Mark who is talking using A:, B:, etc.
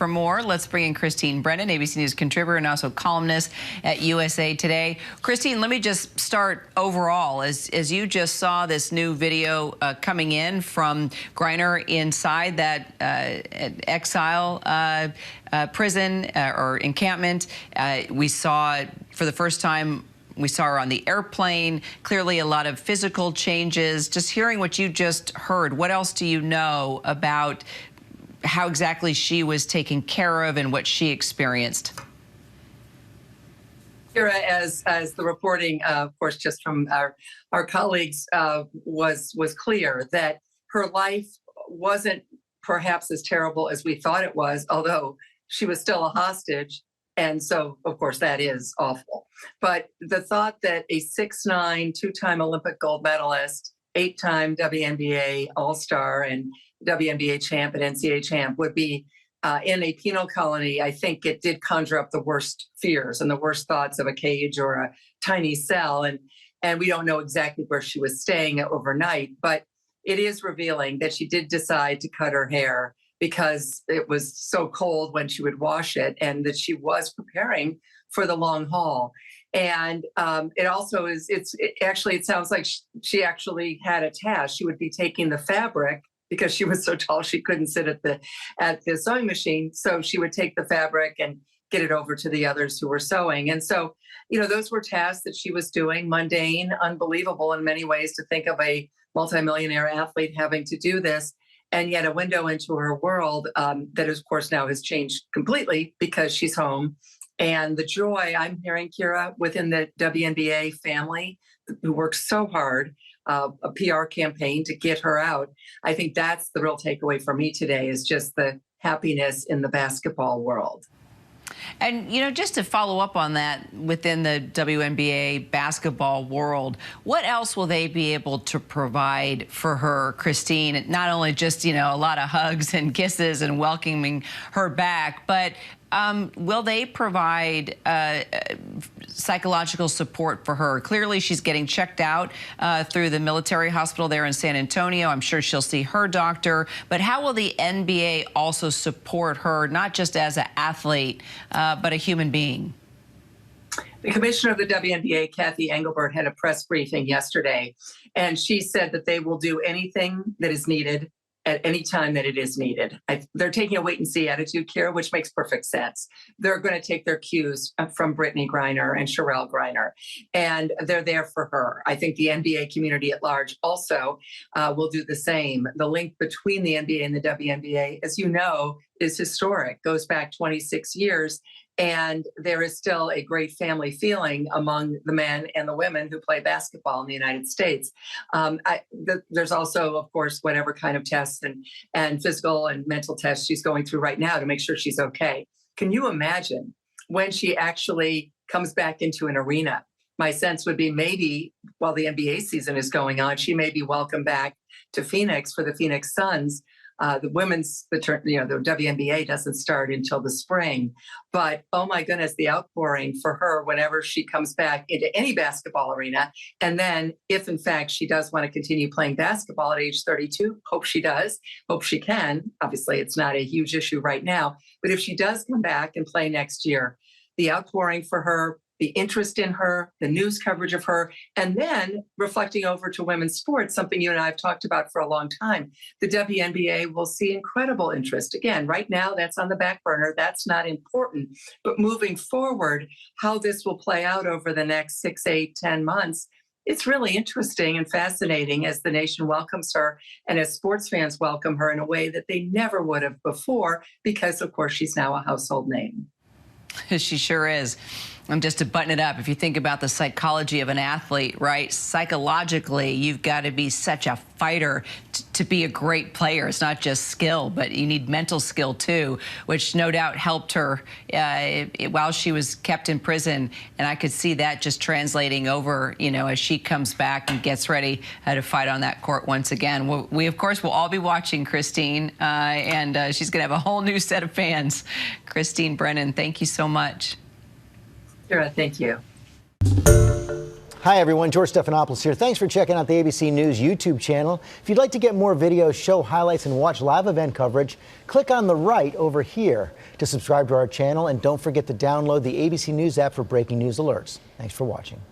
A: For more, let's bring in Christine Brennan, ABC News contributor and also columnist at USA Today. Christine, let me just start overall. As you just saw this new video coming in from Griner inside that exile prison or encampment, we saw for the first time, we saw her on the airplane, clearly a lot of physical changes. Just hearing what you just heard, what else do you know about how exactly she was taken care of and what she experienced?
B: Kira, as the reporting, of course, just from our colleagues, was clear that her life wasn't perhaps as terrible as we thought it was, although she was still a hostage. And so, of course, that is awful. But the thought that a 6'9", two-time Olympic gold medalist, 8-time WNBA All-Star and WNBA champ and NCAA champ would be in a penal colony, I think it did conjure up the worst fears and the worst thoughts of a cage or a tiny cell. And we don't know exactly where she was staying overnight, but it is revealing that she did decide to cut her hair because it was so cold when she would wash it, and that she was preparing for the long haul. And it also is, it sounds like she actually had a task. She would be taking the fabric, because she was so tall she couldn't sit at the sewing machine. So she would take the fabric and get it over to the others who were sewing. And so, those were tasks that she was doing, mundane, unbelievable in many ways to think of a multimillionaire athlete having to do this. And yet a window into her world that, of course, now has changed completely because she's home. And the joy I'm hearing, Kira, within the WNBA family, who works so hard, a PR campaign to get her out. I think that's the real takeaway for me today, is just the happiness in the basketball world.
A: And, just to follow up on that, within the WNBA basketball world, what else will they be able to provide for her, Christine? Not only just, a lot of hugs and kisses and welcoming her back, but will they provide psychological support for her? Clearly, she's getting checked out through the military hospital there in San Antonio. I'm sure she'll see her doctor. But how will the NBA also support her, not just as an athlete, but a human being?
B: The commissioner of the WNBA, Kathy Engelbert, had a press briefing yesterday, and she said that they will do anything that is needed at any time that it is needed. They're taking a wait-and-see attitude, Kira, which makes perfect sense. They're going to take their cues from Brittney Griner and Sherelle Griner, and they're there for her. I think the NBA community at large also will do the same. The link between the NBA and the WNBA, as you know, is historic, goes back 26 years. And there is still a great family feeling among the men and the women who play basketball in the United States. There's also, of course, whatever kind of tests and physical and mental tests she's going through right now to make sure she's okay. Can you imagine when she actually comes back into an arena? My sense would be maybe while the NBA season is going on, she may be welcomed back to Phoenix for the Phoenix Suns. The WNBA doesn't start until the spring. But, oh my goodness, the outpouring for her whenever she comes back into any basketball arena. And then if, in fact, she does want to continue playing basketball at age 32, hope she does, hope she can. Obviously, it's not a huge issue right now. But if she does come back and play next year, the outpouring for her, the interest in her, the news coverage of her, and then reflecting over to women's sports, something you and I have talked about for a long time. The WNBA will see incredible interest. Again, right now, that's on the back burner. That's not important. But moving forward, how this will play out over the next 6, 8, 10 months, it's really interesting and fascinating as the nation welcomes her and as sports fans welcome her in a way that they never would have before, because, of course, she's now a household name.
A: She sure is. Just to button it up, if you think about the psychology of an athlete, right? Psychologically, you've got to be such a fighter to be a great player. It's not just skill, but you need mental skill too, which no doubt helped her while she was kept in prison. And I could see that just translating over, as she comes back and gets ready to fight on that court once again. We of course, will all be watching Christine, and she's going to have a whole new set of fans. Christine Brennan, thank you so much.
B: Sure, thank you.
C: Hi, everyone. George Stephanopoulos here. Thanks for checking out the ABC News YouTube channel. If you'd like to get more videos, show highlights, and watch live event coverage, click on the right over here to subscribe to our channel. And don't forget to download the ABC News app for breaking news alerts. Thanks for watching.